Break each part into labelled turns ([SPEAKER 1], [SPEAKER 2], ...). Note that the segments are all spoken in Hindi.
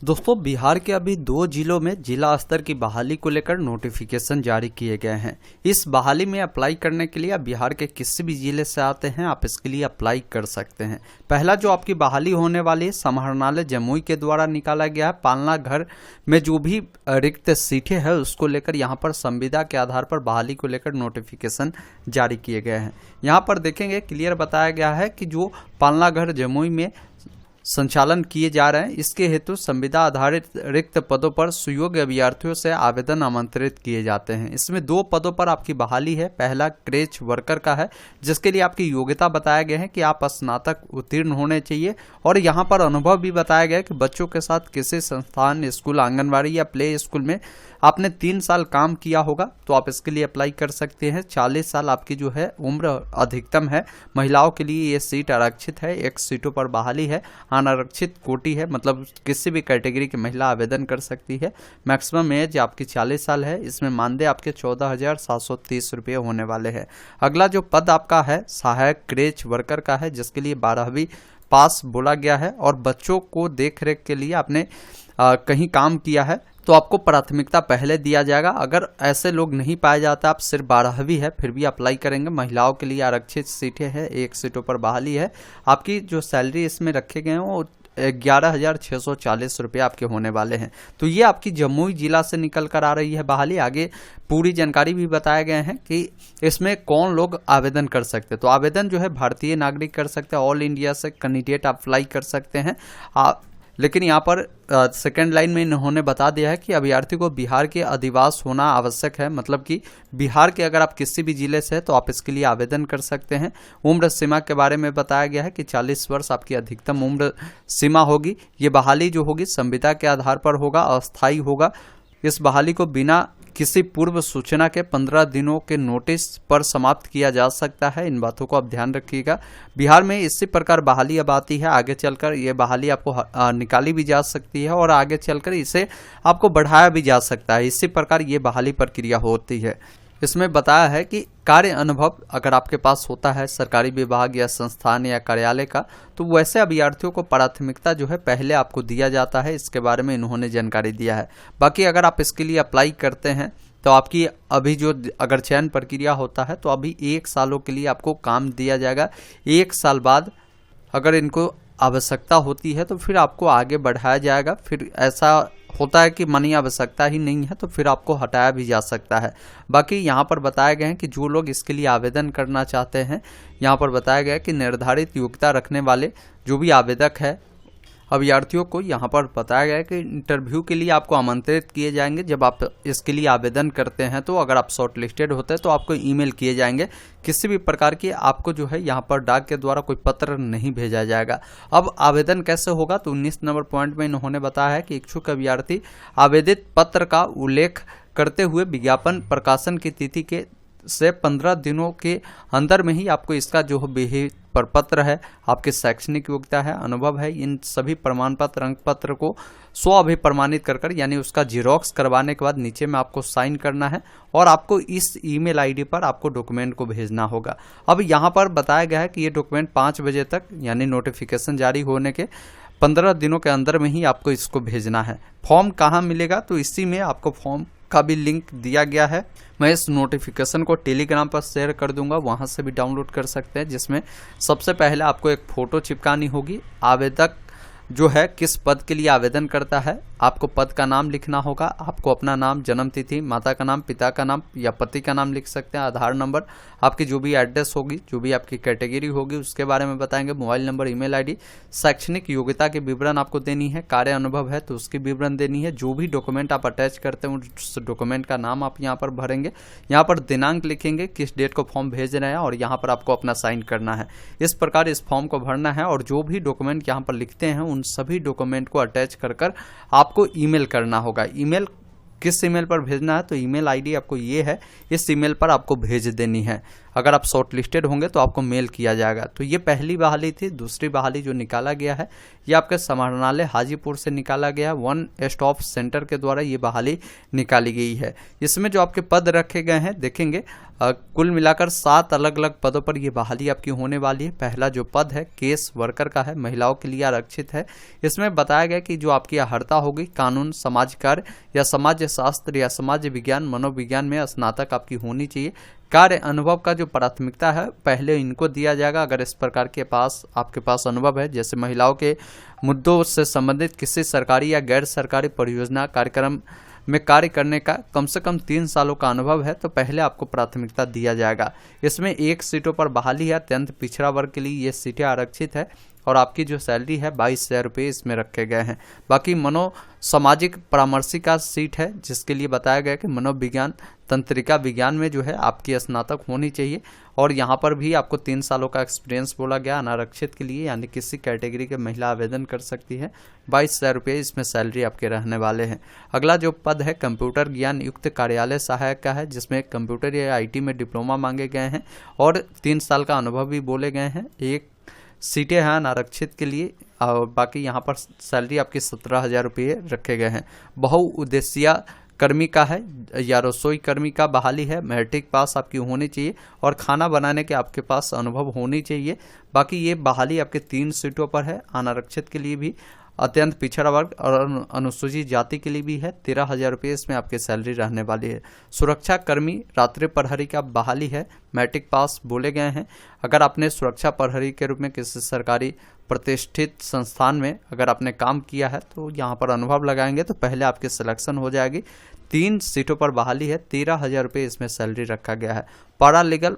[SPEAKER 1] दोस्तों बिहार के अभी 2 जिलों में जिला स्तर की बहाली को लेकर नोटिफिकेशन जारी किए गए हैं। इस बहाली में अप्लाई करने के लिए आप बिहार के किसी भी जिले से आते हैं, आप इसके लिए अप्लाई कर सकते हैं। पहला जो आपकी बहाली होने वाली है समाहरणालय जमुई के द्वारा निकाला गया है। पालना घर में जो भी रिक्त सीटें हैं उसको लेकर यहाँ पर संविदा के आधार पर बहाली को लेकर नोटिफिकेशन जारी किए गए हैं। यहाँ पर देखेंगे क्लियर बताया गया है कि जो पालना घर जमुई में संचालन किए जा रहे हैं, इसके हेतु संविदा आधारित रिक्त पदों पर सुयोग्य अभ्यर्थियों से आवेदन आमंत्रित किए जाते हैं। इसमें 2 पदों पर आपकी बहाली है। पहला क्रेच वर्कर का है, जिसके लिए आपकी योग्यता बताया गया है कि आप स्नातक उत्तीर्ण होने चाहिए और यहाँ पर अनुभव भी बताया गया है कि बच्चों के साथ किसी संस्थान, स्कूल, आंगनबाड़ी या प्ले स्कूल में आपने 3 साल काम किया होगा तो आप इसके लिए अप्लाई कर सकते हैं। 40 साल आपकी जो है उम्र अधिकतम है। महिलाओं के लिए ये सीट आरक्षित है, 1 सीटों पर बहाली है। अनारक्षित कोटि है, मतलब किसी भी कैटेगरी की महिला आवेदन कर सकती है। मैक्सिमम एज आपकी 40 साल है। इसमें मानदेय आपके 14,730 रुपये होने वाले हैं। अगला जो पद आपका है सहायक क्रेच वर्कर का है, जिसके लिए 12वीं पास बोला गया है और बच्चों को देख रेख के लिए आपने कहीं काम किया है तो आपको प्राथमिकता पहले दिया जाएगा। अगर ऐसे लोग नहीं पाए जाते, आप सिर्फ 12वीं है फिर भी अप्लाई करेंगे। महिलाओं के लिए आरक्षित सीटें हैं, 1 सीटों पर बहाली है। आपकी जो सैलरी इसमें रखे गए हैं वो 11,640 रुपये आपके होने वाले हैं। तो ये आपकी जमुई जिला से निकल कर आ रही है बहाली। आगे पूरी जानकारी भी बताए गए हैं कि इसमें कौन लोग आवेदन कर सकते हैं। तो आवेदन जो है भारतीय नागरिक कर सकते हैं, ऑल इंडिया से कैंडिडेट अप्लाई कर सकते हैं। लेकिन यहाँ पर सेकंड लाइन में इन्होंने बता दिया है कि अभ्यर्थी को बिहार के अधिवास होना आवश्यक है, मतलब कि बिहार के अगर आप किसी भी जिले से हैं तो आप इसके लिए आवेदन कर सकते हैं। उम्र सीमा के बारे में बताया गया है कि 40 वर्ष आपकी अधिकतम उम्र सीमा होगी। ये बहाली जो होगी संविदा के आधार पर होगा, अस्थायी होगा। इस बहाली को बिना किसी पूर्व सूचना के 15 दिनों के नोटिस पर समाप्त किया जा सकता है। इन बातों को आप ध्यान रखिएगा। बिहार में इसी प्रकार बहाली अब आती है। आगे चलकर ये बहाली आपको निकाली भी जा सकती है और आगे चलकर इसे आपको बढ़ाया भी जा सकता है। इसी प्रकार ये बहाली प्रक्रिया होती है। इसमें बताया है कि कार्य अनुभव अगर आपके पास होता है सरकारी विभाग या संस्थान या कार्यालय का, तो वैसे अभ्यर्थियों को प्राथमिकता जो है पहले आपको दिया जाता है। इसके बारे में इन्होंने जानकारी दिया है। बाकी अगर आप इसके लिए अप्लाई करते हैं तो आपकी अभी जो अगर चयन प्रक्रिया होता है तो अभी 1 सालों के लिए आपको काम दिया जाएगा। 1 साल बाद अगर इनको आवश्यकता होती है तो फिर आपको आगे बढ़ाया जाएगा। फिर ऐसा होता है कि मानी आवश्यकता ही नहीं है तो फिर आपको हटाया भी जा सकता है। बाकी यहाँ पर बताया गया है कि जो लोग इसके लिए आवेदन करना चाहते हैं, यहाँ पर बताया गया है कि निर्धारित योग्यता रखने वाले जो भी आवेदक है अभ्यर्थियों को यहाँ पर बताया गया है कि इंटरव्यू के लिए आपको आमंत्रित किए जाएंगे। जब आप इसके लिए आवेदन करते हैं तो अगर आप शॉर्ट लिस्टेड होते हैं तो आपको ईमेल किए जाएंगे। किसी भी प्रकार की आपको जो है यहाँ पर डाक के द्वारा कोई पत्र नहीं भेजा जाएगा। अब आवेदन कैसे होगा तो 19 नंबर पॉइंट में इन्होंने बताया है कि इच्छुक अभ्यर्थी आवेदित पत्र का उल्लेख करते हुए विज्ञापन प्रकाशन की तिथि के से 15 दिनों के अंदर में ही आपको इसका जो प्रपत्र है, आपकी शैक्षणिक योग्यता है, अनुभव है, इन सभी प्रमाण पत्र अंक पत्र को अभिप्रमाणित कर यानी उसका जीरोक्स करवाने के बाद नीचे में आपको साइन करना है और आपको इस ईमेल आईडी पर आपको डॉक्यूमेंट को भेजना होगा। अब यहाँ पर बताया गया है कि ये डॉक्यूमेंट 5 बजे तक यानी नोटिफिकेशन जारी होने के 15 दिनों के अंदर में ही आपको इसको भेजना है। फॉर्म कहाँ मिलेगा तो इसी में आपको फॉर्म का भी लिंक दिया गया है। मैं इस नोटिफिकेशन को टेलीग्राम पर शेयर कर दूंगा, वहां से भी डाउनलोड कर सकते हैं। जिसमें सबसे पहले आपको एक फ़ोटो चिपकानी होगी। आवेदक जो है किस पद के लिए आवेदन करता है, आपको पद का नाम लिखना होगा। आपको अपना नाम, जन्म तिथि, माता का नाम, पिता का नाम या पति का नाम लिख सकते हैं। आधार नंबर, आपकी जो भी एड्रेस होगी, जो भी आपकी कैटेगरी होगी उसके बारे में बताएंगे। मोबाइल नंबर, ईमेल आईडी, शैक्षणिक योग्यता के विवरण आपको देनी है। कार्य अनुभव है तो उसकी विवरण देनी है। जो भी डॉक्यूमेंट आप अटैच करते हैं उस डॉक्यूमेंट का नाम आप यहाँ पर भरेंगे। यहाँ पर दिनांक लिखेंगे, किस डेट को फॉर्म भेज रहे हैं और यहाँ पर आपको अपना साइन करना है। इस प्रकार इस फॉर्म को भरना है और जो भी डॉक्यूमेंट यहाँ पर लिखते हैं उन सभी डॉक्यूमेंट को अटैच कर आपको ईमेल करना होगा। ईमेल किस ईमेल पर भेजना है तो ईमेल आईडी आपको ये है, इस ईमेल पर आपको भेज देनी है। अगर आप शॉर्ट लिस्टेड होंगे तो आपको मेल किया जाएगा। तो ये पहली बहाली थी। दूसरी बहाली जो निकाला गया है ये आपके समाहरणालय हाजीपुर से निकाला गया, वन स्टॉप सेंटर के द्वारा ये बहाली निकाली गई है। इसमें जो आपके पद रखे गए हैं देखेंगे, कुल मिलाकर 7 अलग अलग पदों पर यह बहाली आपकी होने वाली है। पहला जो पद है केस वर्कर का है, महिलाओं के लिए आरक्षित है। इसमें बताया गया कि जो आपकी अर्हता होगी कानून, समाज कार्य या समाज शास्त्र या समाज विज्ञान, मनोविज्ञान में स्नातक आपकी होनी चाहिए। कार्य अनुभव का जो प्राथमिकता है पहले इनको दिया जाएगा। अगर इस प्रकार के आपके पास अनुभव है, जैसे महिलाओं के मुद्दों से संबंधित किसी सरकारी या गैर सरकारी परियोजना कार्यक्रम में कार्य करने का कम से कम 3 सालों का अनुभव है, तो पहले आपको प्राथमिकता दिया जाएगा। इसमें 1 सीटों पर बहाली है। अत्यंत पिछड़ा वर्ग के लिए ये सीटें आरक्षित है और आपकी जो सैलरी है 22,000 रुपये इसमें रखे गए हैं। बाकी सामाजिक परामर्शी का सीट है, जिसके लिए बताया गया कि मनोविज्ञान तंत्रिका विज्ञान में जो है आपकी स्नातक होनी चाहिए और यहाँ पर भी आपको 3 सालों का एक्सपीरियंस बोला गया अनारक्षित के लिए, यानी किसी कैटेगरी के महिला आवेदन कर सकती है। 22,000 रुपये इसमें सैलरी आपके रहने वाले हैं। अगला जो पद है कंप्यूटर ज्ञान युक्त कार्यालय सहायक का है, जिसमें कंप्यूटर या IT में डिप्लोमा मांगे गए हैं और 3 साल का अनुभव भी बोले गए हैं। 1 सीटें हैं अनारक्षित के लिए और बाकी यहाँ पर सैलरी आपकी 17,000 रुपये रखे गए हैं। बहुउद्देशीय कर्मी का है या रसोई कर्मी का बहाली है। मैट्रिक पास आपकी होनी चाहिए और खाना बनाने के आपके पास अनुभव होनी चाहिए। बाकी ये बहाली आपके 3 सीटों पर है। अनारक्षित के लिए भी, अत्यंत पिछड़ा वर्ग और अनुसूचित जाति के लिए भी है। 13,000 रुपये इसमें आपकी सैलरी रहने वाली है। सुरक्षा कर्मी रात्रि प्रहरी का बहाली है। मैट्रिक पास बोले गए हैं। अगर आपने सुरक्षा प्रहरी के रूप में किसी सरकारी प्रतिष्ठित संस्थान में अगर आपने काम किया है तो यहाँ पर अनुभव लगाएंगे तो पहले आपकी सिलेक्शन हो जाएगी। 3 सीटों पर बहाली है। 13,000 रुपये इसमें सैलरी रखा गया है। पैरा लीगल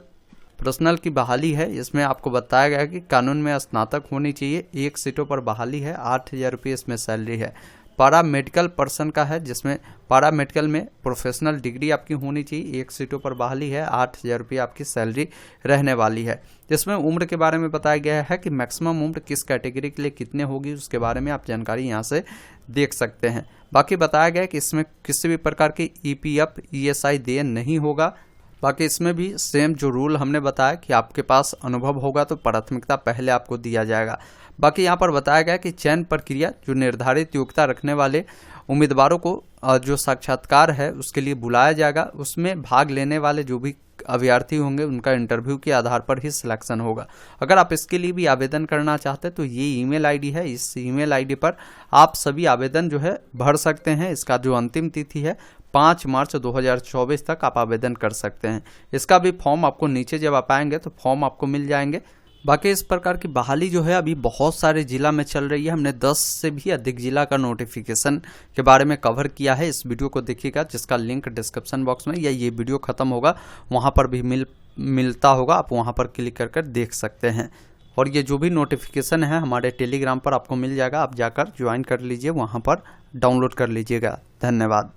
[SPEAKER 1] पर्सनल की बहाली है। इसमें आपको बताया गया कि कानून में स्नातक होनी चाहिए। 1 सीटों पर बहाली है। 8,000 रुपये इसमें सैलरी है। पैरा मेडिकल पर्सन का है, जिसमें पैरा मेडिकल में प्रोफेशनल डिग्री आपकी होनी चाहिए। 1 सीटों पर बहाली है। 8,000 रुपये आपकी सैलरी रहने वाली है। जिसमें उम्र के बारे में बताया गया है कि मैक्सिमम उम्र किस कैटेगरी के लिए कितने होगी, उसके बारे में आप जानकारी यहाँ से देख सकते हैं। बाकी बताया गया कि इसमें किसी भी प्रकार की EPF ESI देय नहीं होगा। बाकी इसमें भी सेम जो रूल हमने बताया कि आपके पास अनुभव होगा तो प्राथमिकता पहले आपको दिया जाएगा। बाकी यहाँ पर बताया गया कि चयन प्रक्रिया जो निर्धारित योग्यता रखने वाले उम्मीदवारों को जो साक्षात्कार है उसके लिए बुलाया जाएगा। उसमें भाग लेने वाले जो भी अभ्यर्थी होंगे उनका इंटरव्यू के आधार पर ही सिलेक्शन होगा। अगर आप इसके लिए भी आवेदन करना चाहते हैं तो ये ईमेल आईडी है। इस ईमेल आईडी पर आप सभी आवेदन जो है भर सकते हैं। इसका जो अंतिम तिथि है 5 मार्च 2024 तक आप आवेदन कर सकते हैं। इसका भी फॉर्म आपको नीचे जब आप आएंगे तो फॉर्म आपको मिल जाएंगे। बाकी इस प्रकार की बहाली जो है अभी बहुत सारे जिला में चल रही है। हमने 10 से भी अधिक जिला का नोटिफिकेशन के बारे में कवर किया है। इस वीडियो को देखिएगा, जिसका लिंक डिस्क्रिप्शन बॉक्स में या ये वीडियो खत्म होगा वहाँ पर भी मिलता होगा। आप वहाँ पर क्लिक कर देख सकते हैं। और ये जो भी नोटिफिकेशन है हमारे टेलीग्राम पर आपको मिल जाएगा। आप जाकर ज्वाइन कर लीजिए, वहाँ पर डाउनलोड कर लीजिएगा। धन्यवाद।